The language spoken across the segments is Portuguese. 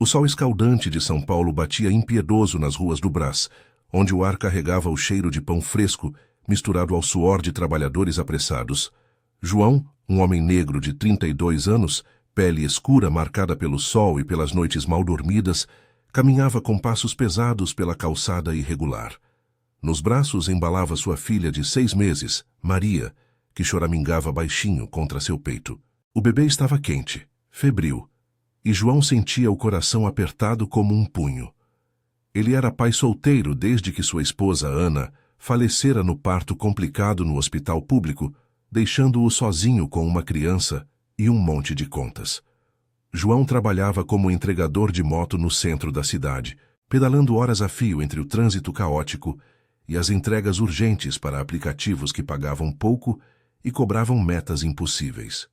O sol escaldante de São Paulo batia impiedoso nas ruas do Brás, onde o ar carregava o cheiro de pão fresco, misturado ao suor de trabalhadores apressados. João, um homem negro de 32 anos, pele escura marcada pelo sol e pelas noites mal dormidas, caminhava com passos pesados pela calçada irregular. Nos braços embalava sua filha de 6 meses, Maria, que choramingava baixinho contra seu peito. O bebê estava quente, febril, e João sentia o coração apertado como um punho. Ele era pai solteiro desde que sua esposa, Ana, falecera no parto complicado no hospital público, deixando-o sozinho com uma criança e um monte de contas. João trabalhava como entregador de moto no centro da cidade, pedalando horas a fio entre o trânsito caótico e as entregas urgentes para aplicativos que pagavam pouco e cobravam metas impossíveis.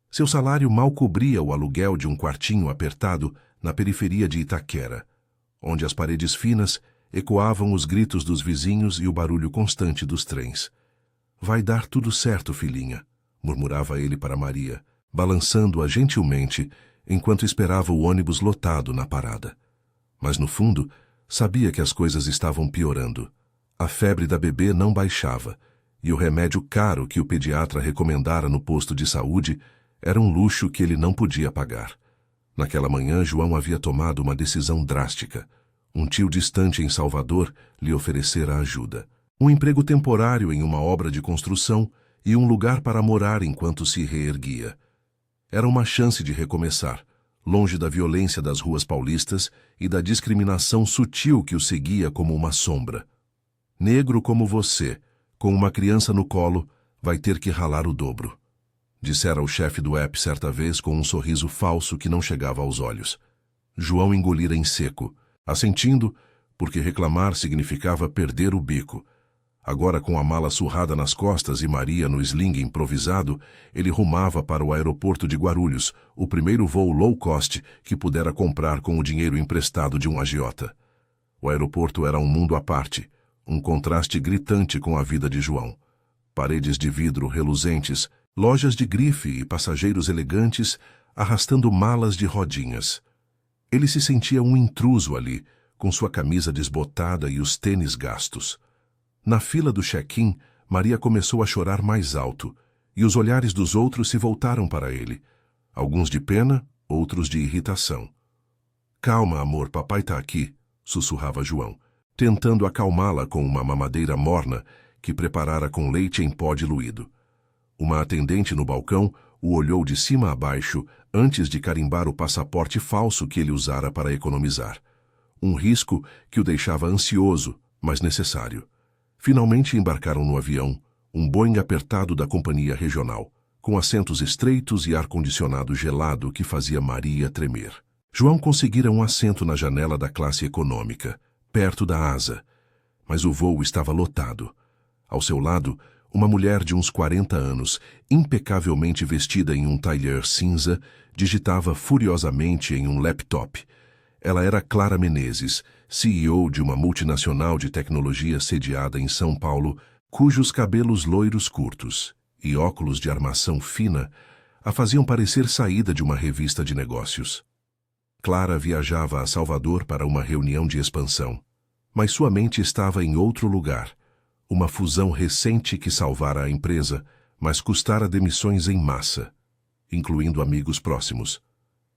Seu salário mal cobria o aluguel de um quartinho apertado na periferia de Itaquera, onde as paredes finas ecoavam os gritos dos vizinhos e o barulho constante dos trens. "Vai dar tudo certo, filhinha", murmurava ele para Maria, balançando-a gentilmente enquanto esperava o ônibus lotado na parada. Mas no fundo, sabia que as coisas estavam piorando. A febre da bebê não baixava, e o remédio caro que o pediatra recomendara no posto de saúde era um luxo que ele não podia pagar. Naquela manhã, João havia tomado uma decisão drástica. Um tio distante em Salvador lhe oferecera ajuda. Um emprego temporário em uma obra de construção e um lugar para morar enquanto se reerguia. Era uma chance de recomeçar, longe da violência das ruas paulistas e da discriminação sutil que o seguia como uma sombra. "Negro como você, com uma criança no colo, vai ter que ralar o dobro", dissera o chefe do EP certa vez com um sorriso falso que não chegava aos olhos. João engolira em seco, assentindo, porque reclamar significava perder o bico. Agora, com a mala surrada nas costas e Maria no sling improvisado, ele rumava para o aeroporto de Guarulhos, o primeiro voo low cost que pudera comprar com o dinheiro emprestado de um agiota. O aeroporto era um mundo à parte, um contraste gritante com a vida de João. Paredes de vidro reluzentes, lojas de grife e passageiros elegantes arrastando malas de rodinhas. Ele se sentia um intruso ali, com sua camisa desbotada e os tênis gastos. Na fila do check-in, Maria começou a chorar mais alto, e os olhares dos outros se voltaram para ele, alguns de pena, outros de irritação. "Calma, amor, papai tá aqui", sussurrava João, tentando acalmá-la com uma mamadeira morna que preparara com leite em pó diluído. Uma atendente no balcão o olhou de cima a baixo antes de carimbar o passaporte falso que ele usara para economizar. Um risco que o deixava ansioso, mas necessário. Finalmente embarcaram no avião, um Boeing apertado da companhia regional, com assentos estreitos e ar-condicionado gelado que fazia Maria tremer. João conseguira um assento na janela da classe econômica, perto da asa, mas o voo estava lotado. Ao seu lado, uma mulher de uns 40 anos, impecavelmente vestida em um tailleur cinza, digitava furiosamente em um laptop. Ela era Clara Menezes, CEO de uma multinacional de tecnologia sediada em São Paulo, cujos cabelos loiros curtos e óculos de armação fina a faziam parecer saída de uma revista de negócios. Clara viajava a Salvador para uma reunião de expansão, mas sua mente estava em outro lugar. Uma fusão recente que salvara a empresa, mas custara demissões em massa, incluindo amigos próximos.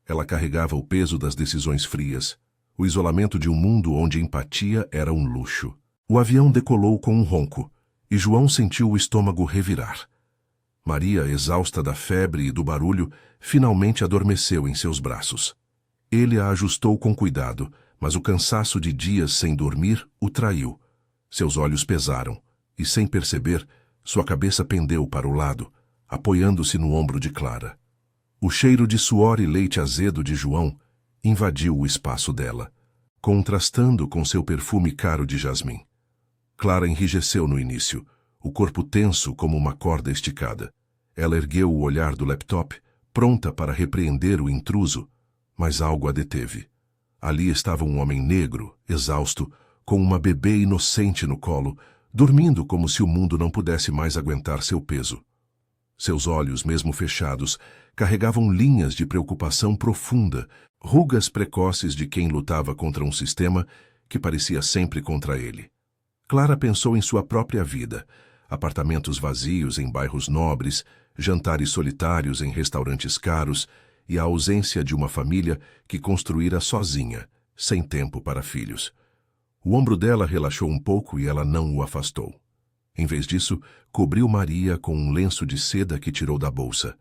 Ela carregava o peso das decisões frias, o isolamento de um mundo onde empatia era um luxo. O avião decolou com um ronco, e João sentiu o estômago revirar. Maria, exausta da febre e do barulho, finalmente adormeceu em seus braços. Ele a ajustou com cuidado, mas o cansaço de dias sem dormir o traiu. Seus olhos pesaram, e sem perceber, sua cabeça pendeu para o lado, apoiando-se no ombro de Clara. O cheiro de suor e leite azedo de João invadiu o espaço dela, contrastando com seu perfume caro de jasmim. Clara enrijeceu no início, o corpo tenso como uma corda esticada. Ela ergueu o olhar do laptop, pronta para repreender o intruso, mas algo a deteve. Ali estava um homem negro, exausto, com uma bebê inocente no colo, dormindo como se o mundo não pudesse mais aguentar seu peso. Seus olhos, mesmo fechados, carregavam linhas de preocupação profunda, rugas precoces de quem lutava contra um sistema que parecia sempre contra ele. Clara pensou em sua própria vida, apartamentos vazios em bairros nobres, jantares solitários em restaurantes caros e a ausência de uma família que construíra sozinha, sem tempo para filhos. O ombro dela relaxou um pouco e ela não o afastou. Em vez disso, cobriu Maria com um lenço de seda que tirou da bolsa.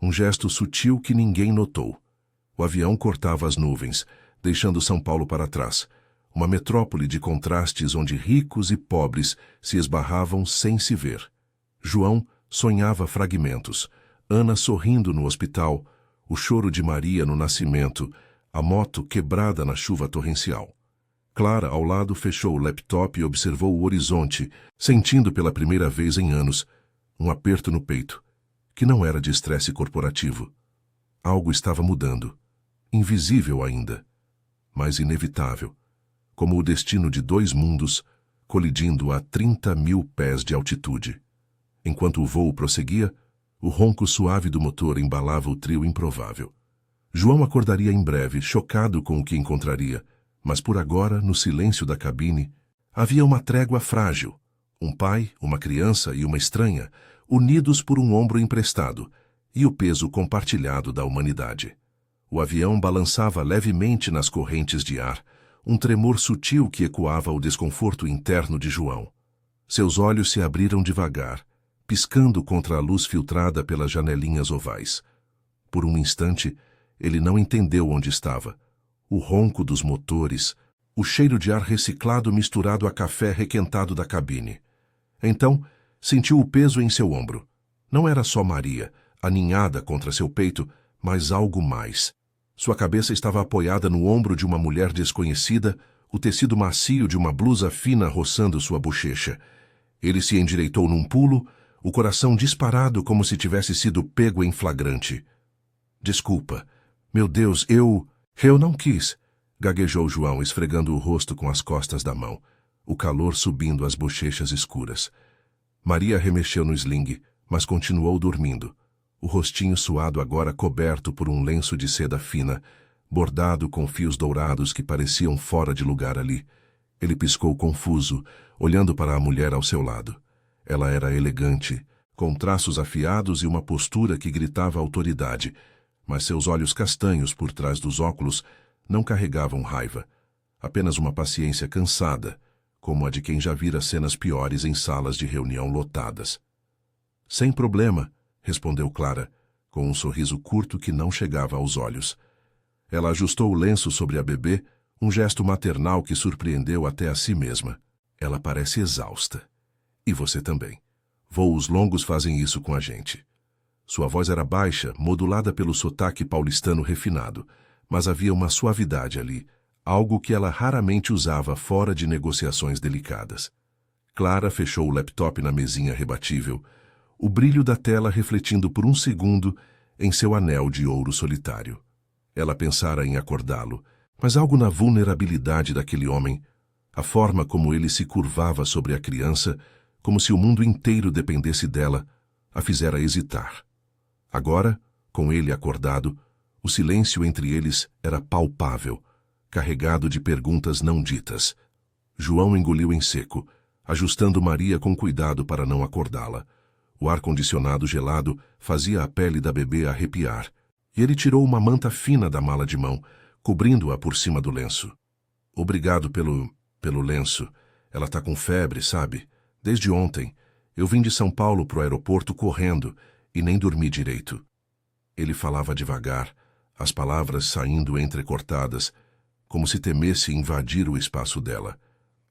Um gesto sutil que ninguém notou. O avião cortava as nuvens, deixando São Paulo para trás. Uma metrópole de contrastes onde ricos e pobres se esbarravam sem se ver. João sonhava fragmentos. Ana sorrindo no hospital, o choro de Maria no nascimento, a moto quebrada na chuva torrencial. Clara, ao lado, fechou o laptop e observou o horizonte, sentindo pela primeira vez em anos um aperto no peito, que não era de estresse corporativo. Algo estava mudando, invisível ainda, mas inevitável, como o destino de dois mundos colidindo a 30.000 pés de altitude. Enquanto o voo prosseguia, o ronco suave do motor embalava o trio improvável. João acordaria em breve, chocado com o que encontraria, mas por agora, no silêncio da cabine, havia uma trégua frágil. Um pai, uma criança e uma estranha, unidos por um ombro emprestado, e o peso compartilhado da humanidade. O avião balançava levemente nas correntes de ar, um tremor sutil que ecoava o desconforto interno de João. Seus olhos se abriram devagar, piscando contra a luz filtrada pelas janelinhas ovais. Por um instante, ele não entendeu onde estava. O ronco dos motores, o cheiro de ar reciclado misturado a café requentado da cabine. Então, sentiu o peso em seu ombro. Não era só Maria, aninhada contra seu peito, mas algo mais. Sua cabeça estava apoiada no ombro de uma mulher desconhecida, o tecido macio de uma blusa fina roçando sua bochecha. Ele se endireitou num pulo, o coração disparado como se tivesse sido pego em flagrante. Desculpa. Meu Deus, eu não quis, gaguejou João, esfregando o rosto com as costas da mão, o calor subindo as bochechas escuras. Maria remexeu no sling, mas continuou dormindo, o rostinho suado agora coberto por um lenço de seda fina, bordado com fios dourados que pareciam fora de lugar ali. Ele piscou confuso, olhando para a mulher ao seu lado. Ela era elegante, com traços afiados e uma postura que gritava autoridade, mas seus olhos castanhos por trás dos óculos não carregavam raiva, apenas uma paciência cansada, como a de quem já vira cenas piores em salas de reunião lotadas. Sem problema, respondeu Clara, com um sorriso curto que não chegava aos olhos. Ela ajustou o lenço sobre a bebê, um gesto maternal que surpreendeu até a si mesma. Ela parece exausta. E você também. Voos longos fazem isso com a gente. Sua voz era baixa, modulada pelo sotaque paulistano refinado, mas havia uma suavidade ali, algo que ela raramente usava fora de negociações delicadas. Clara fechou o laptop na mesinha rebatível, o brilho da tela refletindo por um segundo em seu anel de ouro solitário. Ela pensara em acordá-lo, mas algo na vulnerabilidade daquele homem, a forma como ele se curvava sobre a criança, como se o mundo inteiro dependesse dela, a fizera hesitar. Agora, com ele acordado, o silêncio entre eles era palpável, carregado de perguntas não ditas. João engoliu em seco, ajustando Maria com cuidado para não acordá-la. O ar-condicionado gelado fazia a pele da bebê arrepiar, e ele tirou uma manta fina da mala de mão, cobrindo-a por cima do lenço. Obrigado pelo lenço. Ela tá com febre, sabe? Desde ontem. Eu vim de São Paulo pro aeroporto correndo e nem dormi direito. Ele falava devagar, as palavras saindo entrecortadas, como se temesse invadir o espaço dela.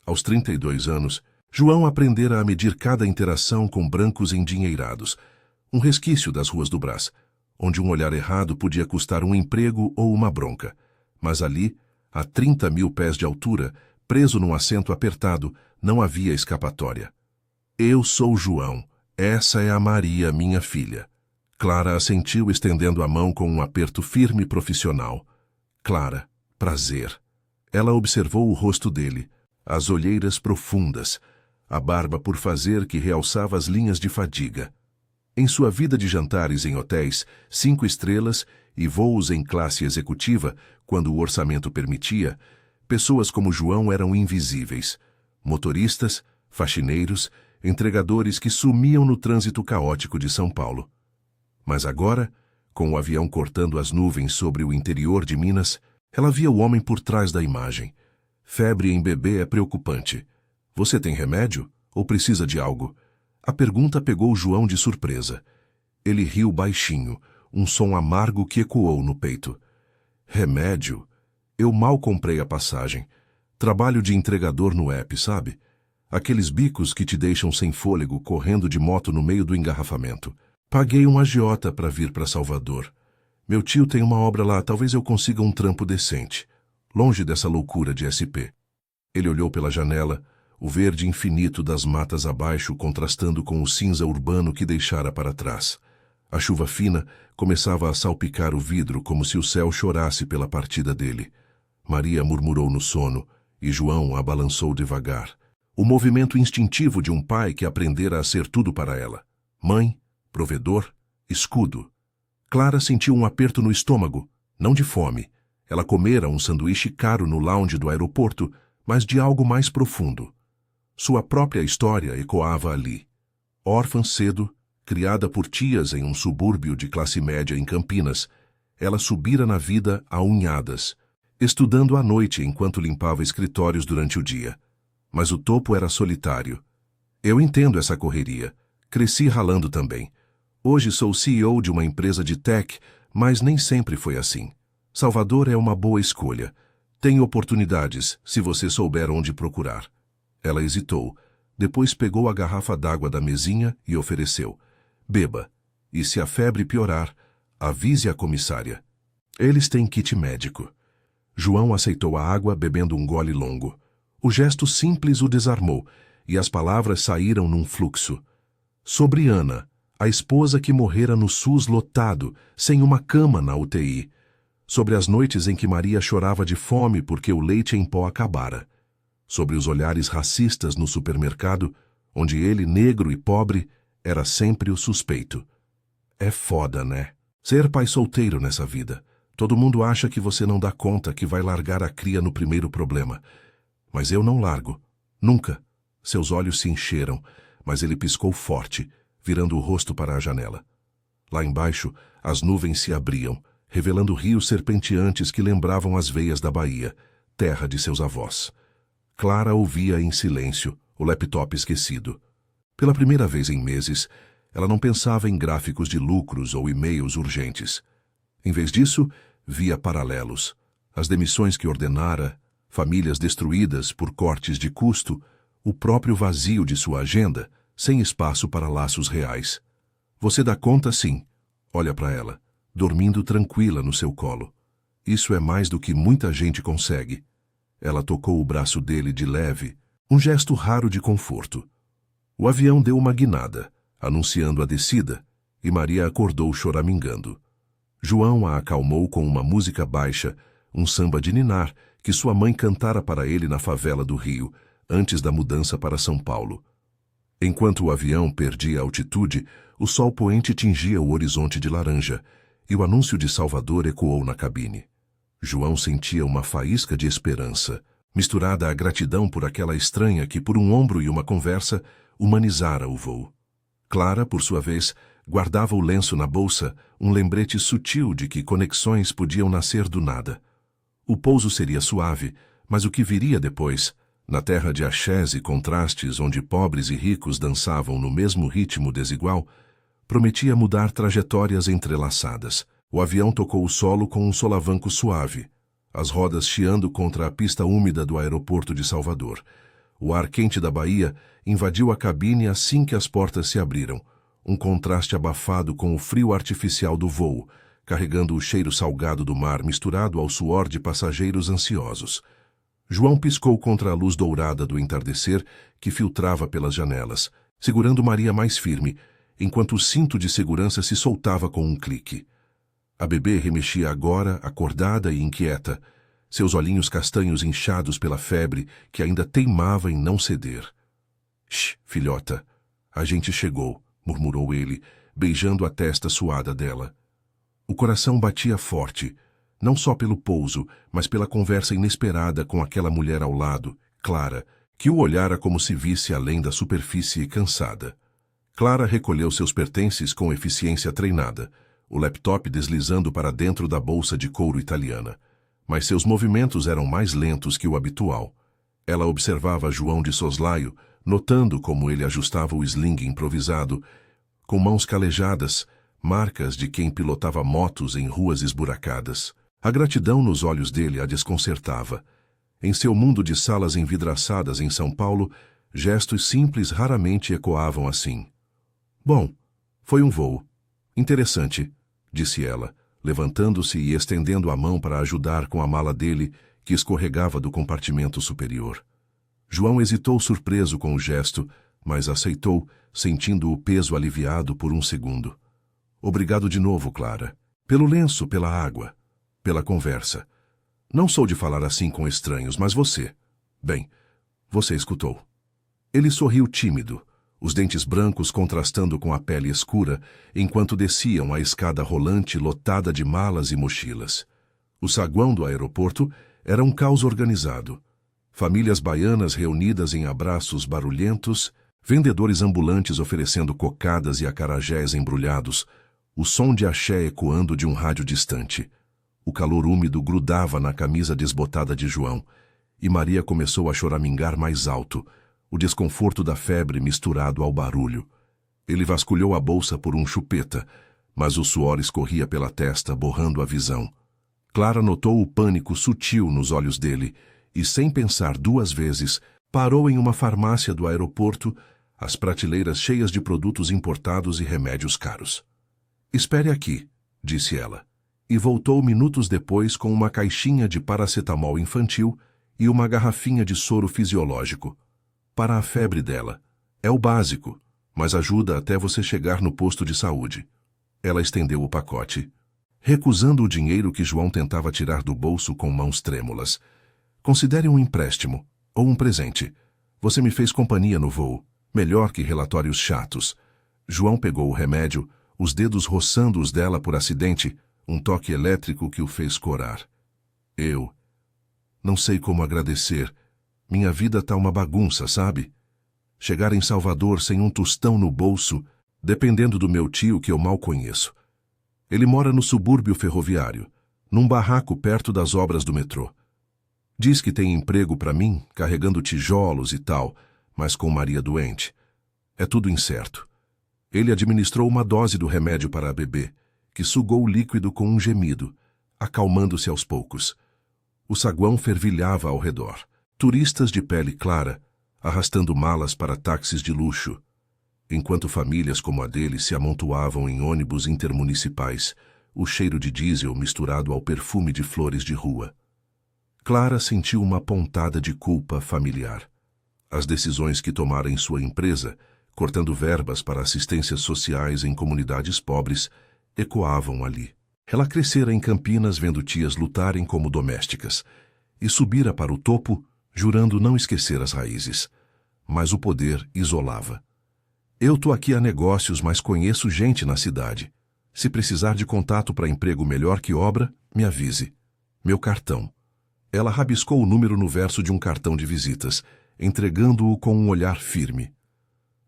Aos 32 anos, João aprendera a medir cada interação com brancos endinheirados, um resquício das ruas do Brás, onde um olhar errado podia custar um emprego ou uma bronca. Mas ali, a 30.000 pés de altura, preso num assento apertado, não havia escapatória. Eu sou João. Essa é a Maria, minha filha. Clara assentiu, estendendo a mão com um aperto firme e profissional. Clara, prazer. Ela observou o rosto dele, as olheiras profundas, a barba por fazer que realçava as linhas de fadiga. Em sua vida de jantares em hotéis 5 estrelas e voos em classe executiva, quando o orçamento permitia, pessoas como João eram invisíveis. Motoristas, faxineiros, entregadores que sumiam no trânsito caótico de São Paulo. Mas agora, com o avião cortando as nuvens sobre o interior de Minas, ela via o homem por trás da imagem. Febre em bebê é preocupante. Você tem remédio? Ou precisa de algo? A pergunta pegou João de surpresa. Ele riu baixinho, um som amargo que ecoou no peito. Remédio? Eu mal comprei a passagem. Trabalho de entregador no app, sabe? Aqueles bicos que te deixam sem fôlego correndo de moto no meio do engarrafamento. Paguei um agiota para vir para Salvador. Meu tio tem uma obra lá, talvez eu consiga um trampo decente. Longe dessa loucura de SP. Ele olhou pela janela, o verde infinito das matas abaixo contrastando com o cinza urbano que deixara para trás. A chuva fina começava a salpicar o vidro como se o céu chorasse pela partida dele. Maria murmurou no sono e João a balançou devagar. O movimento instintivo de um pai que aprendera a ser tudo para ela. Mãe, provedor, escudo. Clara sentiu um aperto no estômago, não de fome. Ela comera um sanduíche caro no lounge do aeroporto, mas de algo mais profundo. Sua própria história ecoava ali. Órfã cedo, criada por tias em um subúrbio de classe média em Campinas, ela subira na vida a unhadas, estudando à noite enquanto limpava escritórios durante o dia. Mas o topo era solitário. Eu entendo essa correria. Cresci ralando também. Hoje sou CEO de uma empresa de tech, mas nem sempre foi assim. Salvador é uma boa escolha. Tem oportunidades, se você souber onde procurar. Ela hesitou. Depois pegou a garrafa d'água da mesinha e ofereceu. Beba. E se a febre piorar, avise a comissária. Eles têm kit médico. João aceitou a água, bebendo um gole longo. O gesto simples o desarmou, e as palavras saíram num fluxo. Sobre Ana, a esposa que morrera no SUS lotado, sem uma cama na UTI. Sobre as noites em que Maria chorava de fome porque o leite em pó acabara. Sobre os olhares racistas no supermercado, onde ele, negro e pobre, era sempre o suspeito. É foda, né? Ser pai solteiro nessa vida. Todo mundo acha que você não dá conta, que vai largar a cria no primeiro problema. Mas eu não largo. Nunca. Seus olhos se encheram, mas ele piscou forte, virando o rosto para a janela. Lá embaixo, as nuvens se abriam, revelando rios serpenteantes que lembravam as veias da Bahia, terra de seus avós. Clara ouvia em silêncio, o laptop esquecido. Pela primeira vez em meses, ela não pensava em gráficos de lucros ou e-mails urgentes. Em vez disso, via paralelos. As demissões que ordenara, famílias destruídas por cortes de custo, o próprio vazio de sua agenda, sem espaço para laços reais. Você dá conta, sim. Olha para ela, dormindo tranquila no seu colo. Isso é mais do que muita gente consegue. Ela tocou o braço dele de leve, um gesto raro de conforto. O avião deu uma guinada, anunciando a descida, e Maria acordou choramingando. João a acalmou com uma música baixa, um samba de ninar, que sua mãe cantara para ele na favela do Rio, antes da mudança para São Paulo. Enquanto o avião perdia altitude, o sol poente tingia o horizonte de laranja, e o anúncio de Salvador ecoou na cabine. João sentia uma faísca de esperança, misturada à gratidão por aquela estranha que, por um ombro e uma conversa, humanizara o voo. Clara, por sua vez, guardava o lenço na bolsa, um lembrete sutil de que conexões podiam nascer do nada. O pouso seria suave, mas o que viria depois, na terra de axés e contrastes onde pobres e ricos dançavam no mesmo ritmo desigual, prometia mudar trajetórias entrelaçadas. O avião tocou o solo com um solavanco suave, as rodas chiando contra a pista úmida do aeroporto de Salvador. O ar quente da Bahia invadiu a cabine assim que as portas se abriram, um contraste abafado com o frio artificial do voo, carregando o cheiro salgado do mar misturado ao suor de passageiros ansiosos. João piscou contra a luz dourada do entardecer que filtrava pelas janelas, segurando Maria mais firme, enquanto o cinto de segurança se soltava com um clique. A bebê remexia agora, acordada e inquieta, seus olhinhos castanhos inchados pela febre que ainda teimava em não ceder. — Shh, filhota, a gente chegou — murmurou ele, beijando a testa suada dela. O coração batia forte, não só pelo pouso, mas pela conversa inesperada com aquela mulher ao lado, Clara, que o olhara como se visse além da superfície cansada. Clara recolheu seus pertences com eficiência treinada, o laptop deslizando para dentro da bolsa de couro italiana. Mas seus movimentos eram mais lentos que o habitual. Ela observava João de soslaio, notando como ele ajustava o sling improvisado, com mãos calejadas, marcas de quem pilotava motos em ruas esburacadas. A gratidão nos olhos dele a desconcertava. Em seu mundo de salas envidraçadas em São Paulo, gestos simples raramente ecoavam assim. Bom, foi um voo. Interessante, disse ela, levantando-se e estendendo a mão para ajudar com a mala dele, que escorregava do compartimento superior. João hesitou surpreso com o gesto, mas aceitou, sentindo o peso aliviado por um segundo. Obrigado de novo, Clara. Pelo lenço, pela água, pela conversa. Não sou de falar assim com estranhos, mas você... Bem, você escutou. Ele sorriu tímido, os dentes brancos contrastando com a pele escura, enquanto desciam a escada rolante lotada de malas e mochilas. O saguão do aeroporto era um caos organizado. Famílias baianas reunidas em abraços barulhentos, vendedores ambulantes oferecendo cocadas e acarajés embrulhados, o som de axé ecoando de um rádio distante. O calor úmido grudava na camisa desbotada de João, e Maria começou a choramingar mais alto, o desconforto da febre misturado ao barulho. Ele vasculhou a bolsa por um chupeta, mas o suor escorria pela testa, borrando a visão. Clara notou o pânico sutil nos olhos dele e, sem pensar duas vezes, parou em uma farmácia do aeroporto, as prateleiras cheias de produtos importados e remédios caros. Espere aqui, disse ela, e voltou minutos depois com uma caixinha de paracetamol infantil e uma garrafinha de soro fisiológico. Para a febre dela. É o básico, mas ajuda até você chegar no posto de saúde. Ela estendeu o pacote, recusando o dinheiro que João tentava tirar do bolso com mãos trêmulas. Considere um empréstimo, ou um presente. Você me fez companhia no voo, melhor que relatórios chatos. João pegou o remédio, os dedos roçando os dela por acidente, um toque elétrico que o fez corar. Eu não sei como agradecer. Minha vida tá uma bagunça, sabe? Chegar em Salvador sem um tostão no bolso, dependendo do meu tio que eu mal conheço. Ele mora no subúrbio ferroviário, num barraco perto das obras do metrô. Diz que tem emprego para mim, carregando tijolos e tal, mas com Maria doente. É tudo incerto. Ele administrou uma dose do remédio para a bebê, que sugou o líquido com um gemido, acalmando-se aos poucos. O saguão fervilhava ao redor. Turistas de pele clara, arrastando malas para táxis de luxo, enquanto famílias como a dele se amontoavam em ônibus intermunicipais, o cheiro de diesel misturado ao perfume de flores de rua. Clara sentiu uma pontada de culpa familiar. As decisões que tomara em sua empresa, cortando verbas para assistências sociais em comunidades pobres, ecoavam ali. Ela crescera em Campinas vendo tias lutarem como domésticas, e subira para o topo, jurando não esquecer as raízes. Mas o poder isolava. Eu tô aqui a negócios, mas conheço gente na cidade. Se precisar de contato para emprego melhor que obra, me avise. Meu cartão. Ela rabiscou o número no verso de um cartão de visitas, entregando-o com um olhar firme.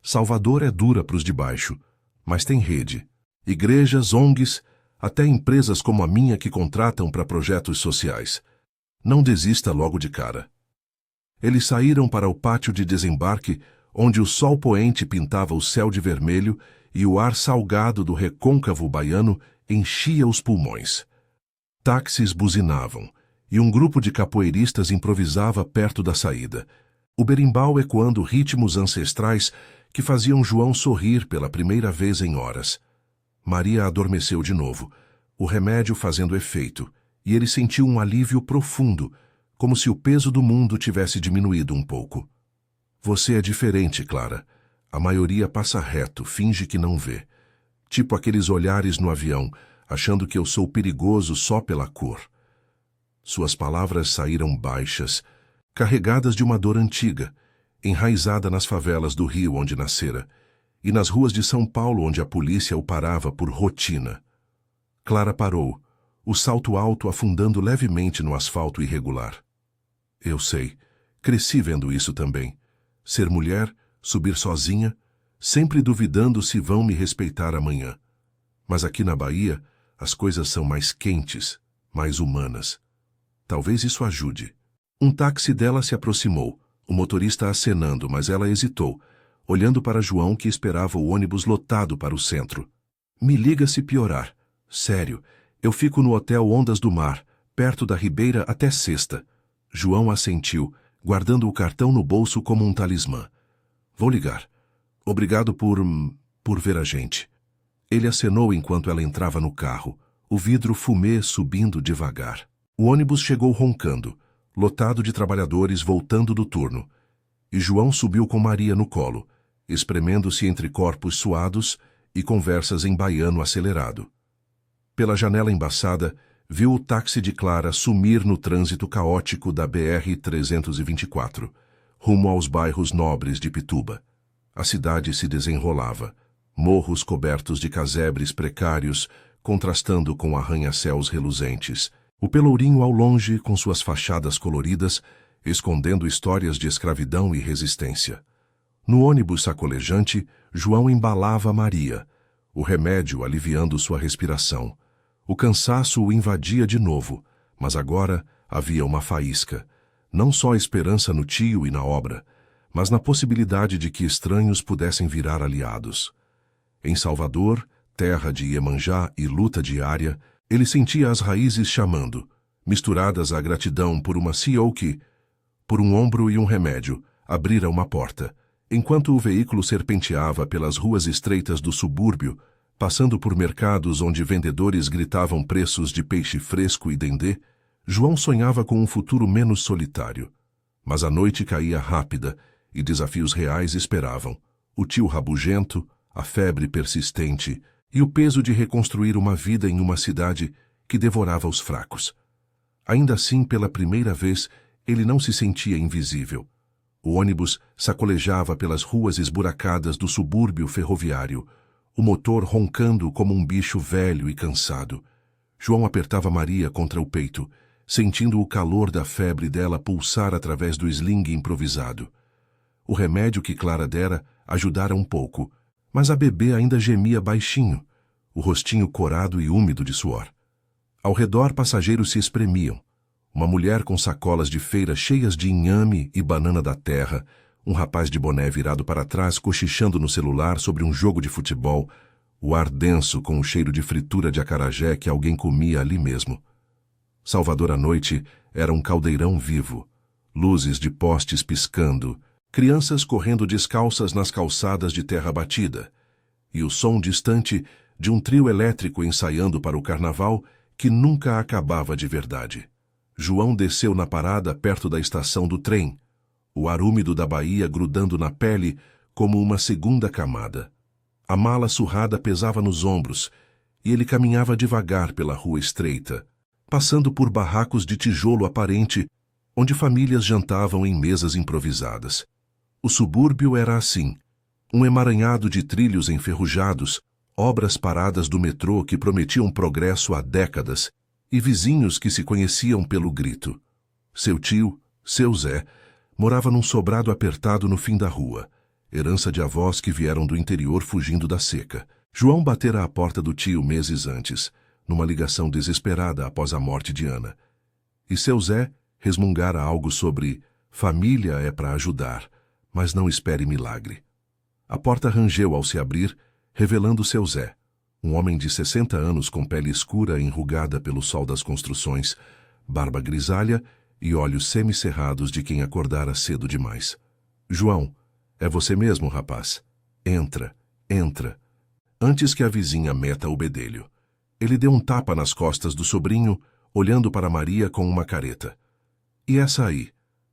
Salvador é dura para os de baixo, mas tem rede. Igrejas, ONGs, até empresas como a minha que contratam para projetos sociais. Não desista logo de cara. Eles saíram para o pátio de desembarque, onde o sol poente pintava o céu de vermelho e o ar salgado do recôncavo baiano enchia os pulmões. Táxis buzinavam, e um grupo de capoeiristas improvisava perto da saída, o berimbau ecoando ritmos ancestrais que faziam João sorrir pela primeira vez em horas. Maria adormeceu de novo, o remédio fazendo efeito, e ele sentiu um alívio profundo, como se o peso do mundo tivesse diminuído um pouco. Você é diferente, Clara. A maioria passa reto, finge que não vê. Tipo aqueles olhares no avião, achando que eu sou perigoso só pela cor. Suas palavras saíram baixas, carregadas de uma dor antiga, enraizada nas favelas do Rio onde nascera, e nas ruas de São Paulo onde a polícia o parava por rotina. Clara parou, o salto alto afundando levemente no asfalto irregular. Eu sei, cresci vendo isso também. Ser mulher, subir sozinha, sempre duvidando se vão me respeitar amanhã. Mas aqui na Bahia, as coisas são mais quentes, mais humanas. Talvez isso ajude. Um táxi dela se aproximou, o motorista acenando, mas ela hesitou, olhando para João que esperava o ônibus lotado para o centro. Me liga se piorar. Sério, eu fico no hotel Ondas do Mar, perto da Ribeira até sexta. João assentiu, guardando o cartão no bolso como um talismã. Vou ligar. Obrigado por ver a gente. Ele acenou enquanto ela entrava no carro, o vidro fumê subindo devagar. O ônibus chegou roncando, lotado de trabalhadores voltando do turno, e João subiu com Maria no colo, espremendo-se entre corpos suados e conversas em baiano acelerado. Pela janela embaçada, viu o táxi de Clara sumir no trânsito caótico da BR-324, rumo aos bairros nobres de Pituba. A cidade se desenrolava, morros cobertos de casebres precários, contrastando com arranha-céus reluzentes, o Pelourinho ao longe com suas fachadas coloridas, escondendo histórias de escravidão e resistência. No ônibus sacolejante, João embalava Maria, o remédio aliviando sua respiração. O cansaço o invadia de novo, mas agora havia uma faísca, não só a esperança no tio e na obra, mas na possibilidade de que estranhos pudessem virar aliados. Em Salvador, terra de Iemanjá e luta diária, ele sentia as raízes chamando, misturadas à gratidão por uma CEO que, por um ombro e um remédio, abrira uma porta, enquanto o veículo serpenteava pelas ruas estreitas do subúrbio, passando por mercados onde vendedores gritavam preços de peixe fresco e dendê. João sonhava com um futuro menos solitário. Mas a noite caía rápida e desafios reais esperavam. O tio rabugento, a febre persistente e o peso de reconstruir uma vida em uma cidade que devorava os fracos. Ainda assim, pela primeira vez, ele não se sentia invisível. O ônibus sacolejava pelas ruas esburacadas do subúrbio ferroviário, o motor roncando como um bicho velho e cansado. João apertava Maria contra o peito, sentindo o calor da febre dela pulsar através do sling improvisado. O remédio que Clara dera ajudara um pouco, mas a bebê ainda gemia baixinho, o rostinho corado e úmido de suor. Ao redor, passageiros se espremiam. Uma mulher com sacolas de feira cheias de inhame e banana da terra, um rapaz de boné virado para trás cochichando no celular sobre um jogo de futebol, o ar denso com o cheiro de fritura de acarajé que alguém comia ali mesmo. Salvador à noite era um caldeirão vivo, luzes de postes piscando, crianças correndo descalças nas calçadas de terra batida, e o som distante de um trio elétrico ensaiando para o carnaval que nunca acabava de verdade. João desceu na parada perto da estação do trem, o ar úmido da Bahia grudando na pele como uma segunda camada. A mala surrada pesava nos ombros, e ele caminhava devagar pela rua estreita, passando por barracos de tijolo aparente, onde famílias jantavam em mesas improvisadas. O subúrbio era assim, um emaranhado de trilhos enferrujados, obras paradas do metrô que prometiam progresso há décadas, e vizinhos que se conheciam pelo grito. Seu tio, seu Zé, morava num sobrado apertado no fim da rua, herança de avós que vieram do interior fugindo da seca. João batera à porta do tio meses antes, numa ligação desesperada após a morte de Ana. E seu Zé resmungara algo sobre família é para ajudar, mas não espere milagre. A porta rangeu ao se abrir, revelando seu Zé, um homem de 60 anos com pele escura enrugada pelo sol das construções, barba grisalha e olhos semicerrados de quem acordara cedo demais. João, é você mesmo, rapaz? Entra, entra. Antes que a vizinha meta o bedelho. Ele deu um tapa nas costas do sobrinho, olhando para Maria com uma careta. E essa aí?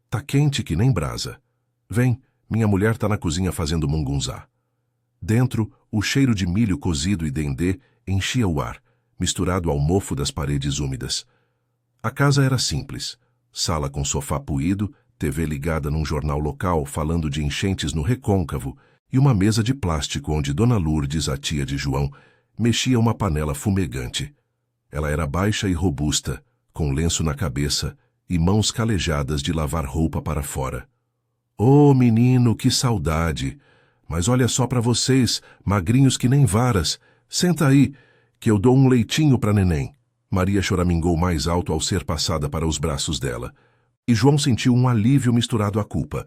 Tá quente que nem brasa. Vem, minha mulher tá na cozinha fazendo mungunzá. Dentro, o cheiro de milho cozido e dendê enchia o ar, misturado ao mofo das paredes úmidas. A casa era simples. Sala com sofá puído, TV ligada num jornal local falando de enchentes no Recôncavo e uma mesa de plástico onde Dona Lourdes, a tia de João, mexia uma panela fumegante. Ela era baixa e robusta, com lenço na cabeça e mãos calejadas de lavar roupa para fora. "Oh, menino, que saudade! Mas olha só para vocês, magrinhos que nem varas. Senta aí, que eu dou um leitinho para neném." Maria choramingou mais alto ao ser passada para os braços dela. E João sentiu um alívio misturado à culpa.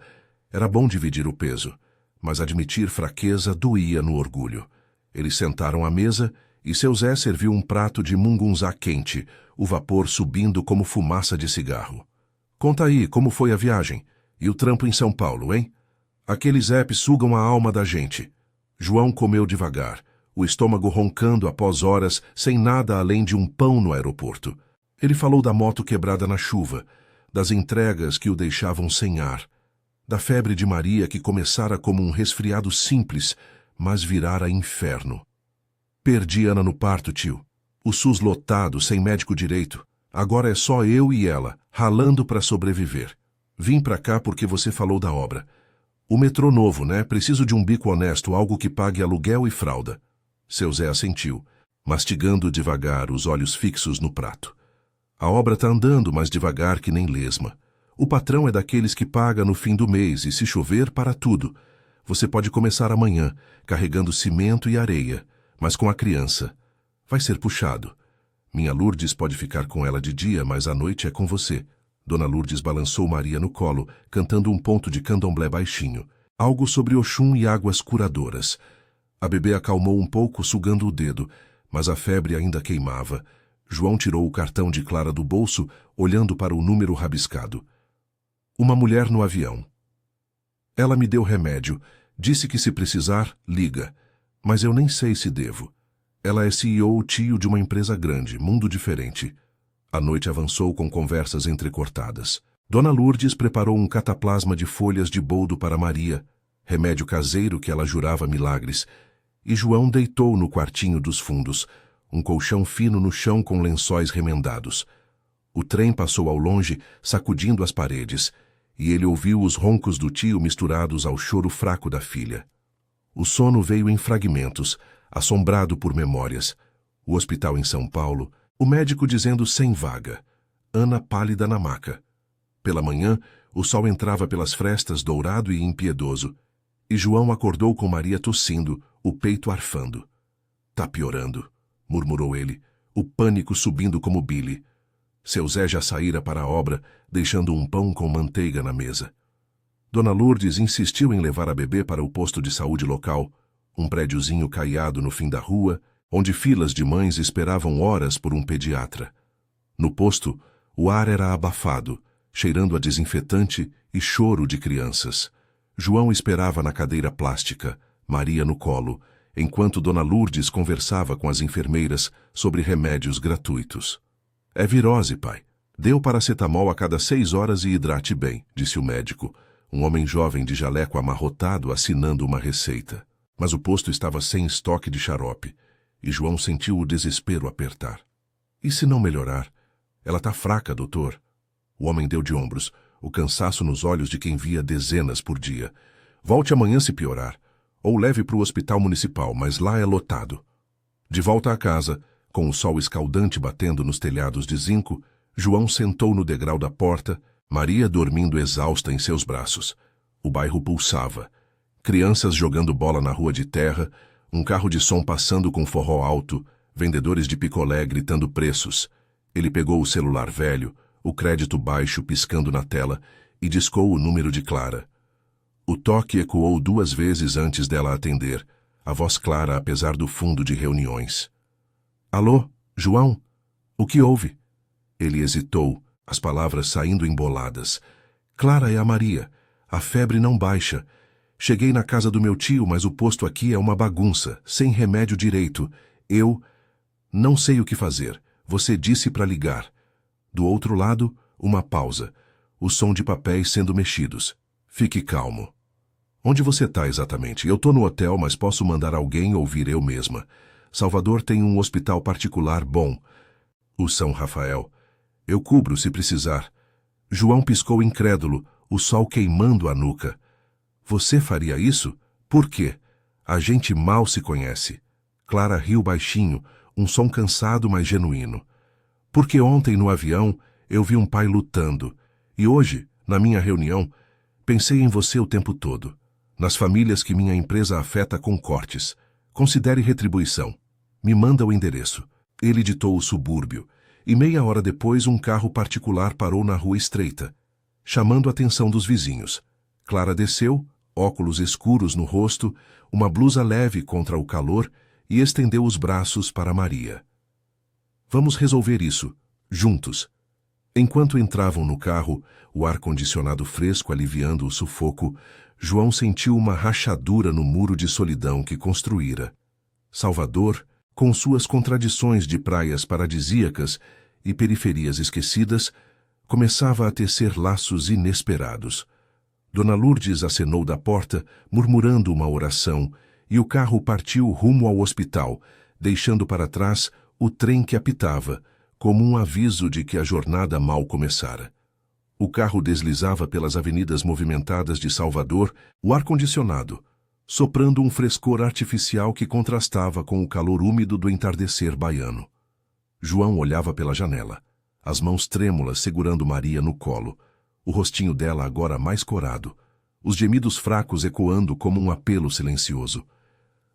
Era bom dividir o peso, mas admitir fraqueza doía no orgulho. Eles sentaram à mesa e seu Zé serviu um prato de mungunzá quente, o vapor subindo como fumaça de cigarro. "Conta aí, como foi a viagem? E o trampo em São Paulo, hein? Aqueles apps sugam a alma da gente." João comeu devagar, o estômago roncando após horas sem nada além de um pão no aeroporto. Ele falou da moto quebrada na chuva, das entregas que o deixavam sem ar, da febre de Maria que começara como um resfriado simples, mas virara inferno. "Perdi Ana no parto, tio. O SUS lotado, sem médico direito. Agora é só eu e ela, ralando para sobreviver. Vim pra cá porque você falou da obra. O metrô novo, né? Preciso de um bico honesto, algo que pague aluguel e fralda." Seu Zé assentiu, mastigando devagar, os olhos fixos no prato. "A obra tá andando, mas devagar que nem lesma. O patrão é daqueles que paga no fim do mês e, se chover, para tudo. Você pode começar amanhã, carregando cimento e areia, mas com a criança. Vai ser puxado. Minha Lourdes pode ficar com ela de dia, mas à noite é com você." Dona Lourdes balançou Maria no colo, cantando um ponto de candomblé baixinho, algo sobre Oxum e águas curadoras. A bebê acalmou um pouco, sugando o dedo, mas a febre ainda queimava. João tirou o cartão de Clara do bolso, olhando para o número rabiscado. "Uma mulher no avião. Ela me deu remédio, disse que se precisar, liga, mas eu nem sei se devo. Ela é CEO tio de uma empresa grande, mundo diferente." A noite avançou com conversas entrecortadas. Dona Lourdes preparou um cataplasma de folhas de boldo para Maria, remédio caseiro que ela jurava milagres, e João deitou no quartinho dos fundos, um colchão fino no chão com lençóis remendados. O trem passou ao longe, sacudindo as paredes, e ele ouviu os roncos do tio misturados ao choro fraco da filha. O sono veio em fragmentos, assombrado por memórias. O hospital em São Paulo, o médico dizendo sem vaga. Ana pálida na maca. Pela manhã, o sol entrava pelas frestas dourado e impiedoso, e João acordou com Maria tossindo, o peito arfando. "Tá piorando", murmurou ele, o pânico subindo como bile. Seu Zé já saíra para a obra, deixando um pão com manteiga na mesa. Dona Lourdes insistiu em levar a bebê para o posto de saúde local, um prédiozinho caiado no fim da rua, onde filas de mães esperavam horas por um pediatra. No posto, o ar era abafado, cheirando a desinfetante e choro de crianças. João esperava na cadeira plástica, Maria no colo, enquanto Dona Lourdes conversava com as enfermeiras sobre remédios gratuitos. "É virose, pai. Dê o paracetamol a cada 6 horas e hidrate bem", disse o médico, um homem jovem de jaleco amarrotado assinando uma receita. Mas o posto estava sem estoque de xarope, e João sentiu o desespero apertar. "E se não melhorar? Ela tá fraca, doutor." O homem deu de ombros, o cansaço nos olhos de quem via dezenas por dia. "Volte amanhã se piorar, ou leve para o hospital municipal, mas lá é lotado." De volta à casa, com o sol escaldante batendo nos telhados de zinco, João sentou no degrau da porta, Maria dormindo exausta em seus braços. O bairro pulsava. Crianças jogando bola na rua de terra, um carro de som passando com forró alto, vendedores de picolé gritando preços. Ele pegou o celular velho, o crédito baixo piscando na tela, e discou o número de Clara. O toque ecoou 2 vezes antes dela atender, a voz clara apesar do fundo de reuniões. "Alô, João? O que houve?" Ele hesitou, as palavras saindo emboladas. "Clara, é a Maria. A febre não baixa. Cheguei na casa do meu tio, mas o posto aqui é uma bagunça, sem remédio direito. Eu não sei o que fazer. Você disse para ligar." Do outro lado, uma pausa, o som de papéis sendo mexidos. "Fique calmo." "Onde você está exatamente?" "Eu tô no hotel, mas posso mandar alguém ou vir eu mesma. Salvador tem um hospital particular bom." "O São Rafael. Eu cubro se precisar." João piscou incrédulo, o sol queimando a nuca. "Você faria isso? Por quê? A gente mal se conhece. Clara riu baixinho, um som cansado, mas genuíno. Porque ontem no avião eu vi um pai lutando, e hoje, na minha reunião, pensei em você o tempo todo. Nas famílias que minha empresa afeta com cortes. Considere retribuição. Me manda o endereço. Ele ditou o subúrbio, e meia hora depois um carro particular parou na rua estreita, chamando a atenção dos vizinhos. Clara desceu, óculos escuros no rosto, uma blusa leve contra o calor, e estendeu os braços para Maria. Vamos resolver isso, juntos. Enquanto entravam no carro, o ar-condicionado fresco aliviando o sufoco, João sentiu uma rachadura no muro de solidão que construíra. Salvador, com suas contradições de praias paradisíacas e periferias esquecidas, começava a tecer laços inesperados. Dona Lourdes acenou da porta, murmurando uma oração, e o carro partiu rumo ao hospital, deixando para trás o trem que apitava, como um aviso de que a jornada mal começara. O carro deslizava pelas avenidas movimentadas de Salvador, o ar-condicionado, soprando um frescor artificial que contrastava com o calor úmido do entardecer baiano. João olhava pela janela, as mãos trêmulas segurando Maria no colo, o rostinho dela agora mais corado, os gemidos fracos ecoando como um apelo silencioso.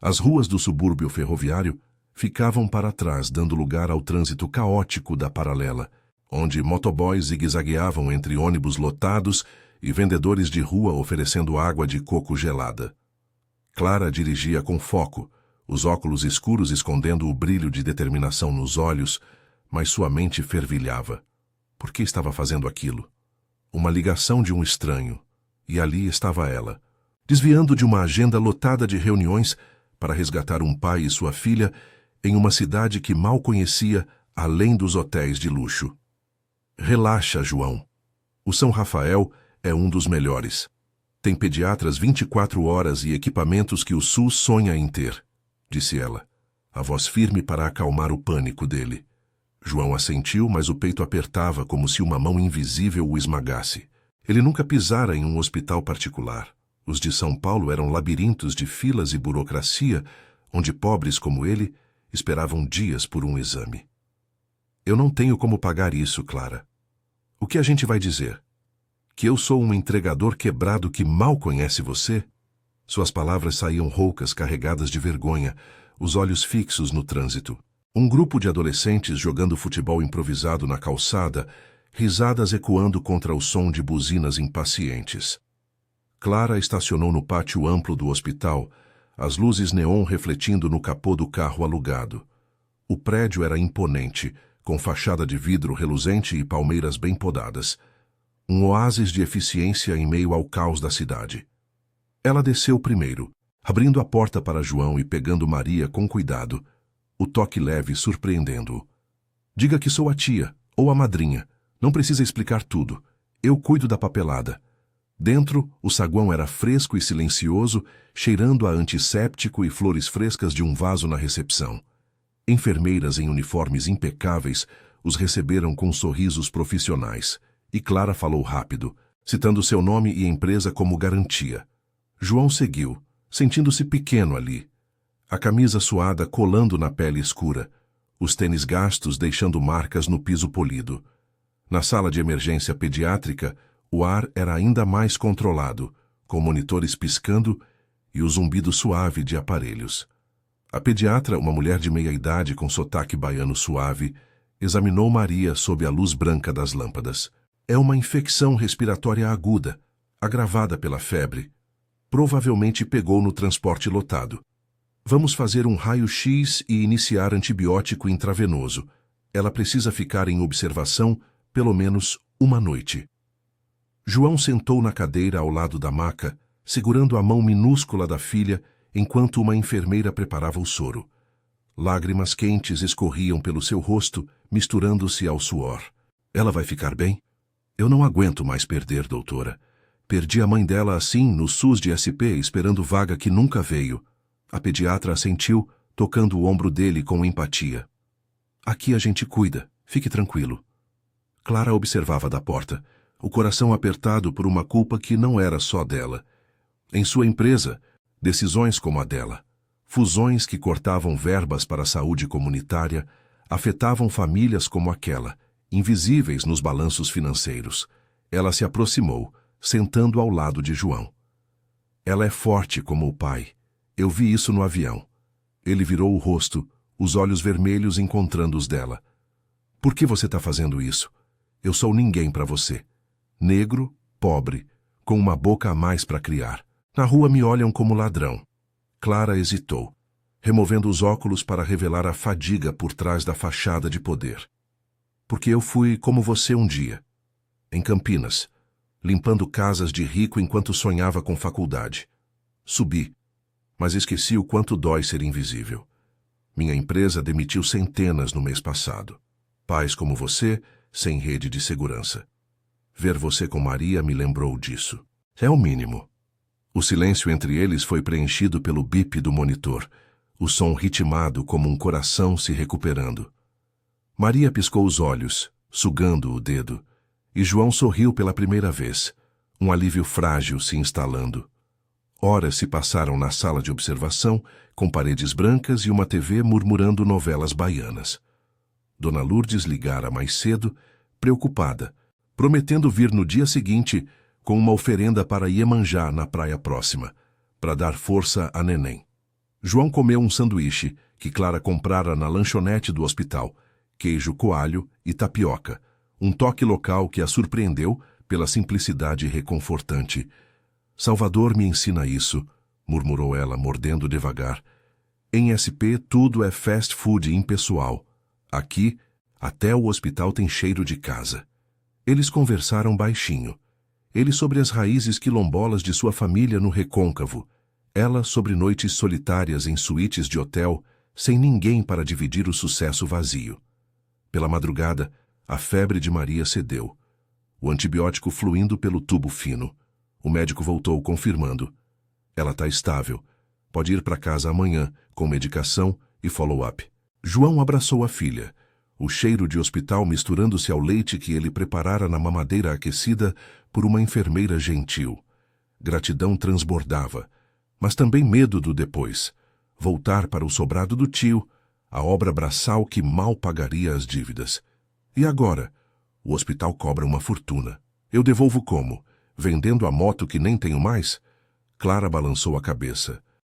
As ruas do subúrbio ferroviário ficavam para trás, dando lugar ao trânsito caótico da paralela, onde motoboys zigue-zagueavam entre ônibus lotados e vendedores de rua oferecendo água de coco gelada. Clara dirigia com foco, os óculos escuros escondendo o brilho de determinação nos olhos, mas sua mente fervilhava. Por que estava fazendo aquilo? Uma ligação de um estranho, e ali estava ela, desviando de uma agenda lotada de reuniões para resgatar um pai e sua filha em uma cidade que mal conhecia além dos hotéis de luxo. Relaxa, João. O São Rafael é um dos melhores. Tem pediatras 24 horas e equipamentos que o SUS sonha em ter, disse ela, a voz firme para acalmar o pânico dele. João assentiu, mas o peito apertava como se uma mão invisível o esmagasse. Ele nunca pisara em um hospital particular. Os de São Paulo eram labirintos de filas e burocracia, onde pobres como ele esperavam dias por um exame. Eu não tenho como pagar isso, Clara. O que a gente vai dizer? Que eu sou um entregador quebrado que mal conhece você? Suas palavras saíam roucas, carregadas de vergonha, os olhos fixos no trânsito. Um grupo de adolescentes jogando futebol improvisado na calçada, risadas ecoando contra o som de buzinas impacientes. Clara estacionou no pátio amplo do hospital, as luzes neon refletindo no capô do carro alugado. O prédio era imponente, com fachada de vidro reluzente e palmeiras bem podadas. Um oásis de eficiência em meio ao caos da cidade. Ela desceu primeiro, abrindo a porta para João e pegando Maria com cuidado, o toque leve surpreendendo-o. Diga que sou a tia, ou a madrinha. Não precisa explicar tudo. Eu cuido da papelada. Dentro, o saguão era fresco e silencioso, cheirando a antisséptico e flores frescas de um vaso na recepção. Enfermeiras em uniformes impecáveis os receberam com sorrisos profissionais, e Clara falou rápido, citando seu nome e empresa como garantia. João seguiu, sentindo-se pequeno ali. A camisa suada colando na pele escura, os tênis gastos deixando marcas no piso polido. Na sala de emergência pediátrica, o ar era ainda mais controlado, com monitores piscando e o zumbido suave de aparelhos. A pediatra, uma mulher de meia-idade com sotaque baiano suave, examinou Maria sob a luz branca das lâmpadas. É uma infecção respiratória aguda, agravada pela febre. Provavelmente pegou no transporte lotado. Vamos fazer um raio-x e iniciar antibiótico intravenoso. Ela precisa ficar em observação pelo menos uma noite. João sentou na cadeira ao lado da maca, segurando a mão minúscula da filha enquanto uma enfermeira preparava o soro. Lágrimas quentes escorriam pelo seu rosto, misturando-se ao suor. Ela vai ficar bem? Eu não aguento mais perder, doutora. Perdi a mãe dela assim, no SUS de SP, esperando vaga que nunca veio. A pediatra assentiu, tocando o ombro dele com empatia. Aqui a gente cuida, fique tranquilo. Clara observava da porta, o coração apertado por uma culpa que não era só dela. Em sua empresa, Decisões como a dela, fusões que cortavam verbas para a saúde comunitária, afetavam famílias como aquela, invisíveis nos balanços financeiros. Ela se aproximou, sentando ao lado de João. Ela é forte como o pai. Eu vi isso no avião. Ele virou o rosto, os olhos vermelhos encontrando os dela. Por que você está fazendo isso? Eu sou ninguém para você. Negro, pobre, com uma boca a mais para criar. Na rua me olham como ladrão. Clara hesitou, removendo os óculos para revelar a fadiga por trás da fachada de poder. Porque eu fui como você um dia, em Campinas, limpando casas de rico enquanto sonhava com faculdade. Subi, mas esqueci o quanto dói ser invisível. Minha empresa demitiu centenas no mês passado. Pais como você, sem rede de segurança. Ver você com Maria me lembrou disso. É o mínimo. O silêncio entre eles foi preenchido pelo bip do monitor, o som ritmado como um coração se recuperando. Maria piscou os olhos, sugando o dedo, e João sorriu pela primeira vez, um alívio frágil se instalando. Horas se passaram na sala de observação, com paredes brancas e uma TV murmurando novelas baianas. Dona Lourdes ligara mais cedo, preocupada, prometendo vir no dia seguinte com uma oferenda para Iemanjá na praia próxima, para dar força a neném. João comeu um sanduíche que Clara comprara na lanchonete do hospital, queijo coalho e tapioca, um toque local que a surpreendeu pela simplicidade reconfortante. Salvador me ensina isso, murmurou ela, mordendo devagar. Em SP tudo é fast food impessoal. Aqui, até o hospital tem cheiro de casa. Eles conversaram baixinho. Ele sobre as raízes quilombolas de sua família no recôncavo. Ela sobre noites solitárias em suítes de hotel, sem ninguém para dividir o sucesso vazio. Pela madrugada, a febre de Maria cedeu. O antibiótico fluindo pelo tubo fino. O médico voltou confirmando. Ela está estável. Pode ir para casa amanhã, com medicação e follow-up. João abraçou a filha. O cheiro de hospital misturando-se ao leite que ele preparara na mamadeira aquecida por uma enfermeira gentil. Gratidão transbordava, mas também medo do depois. Voltar para o sobrado do tio, a obra braçal que mal pagaria as dívidas. E agora? O hospital cobra uma fortuna. Eu devolvo como? Vendendo a moto que nem tenho mais? Clara balançou a cabeça.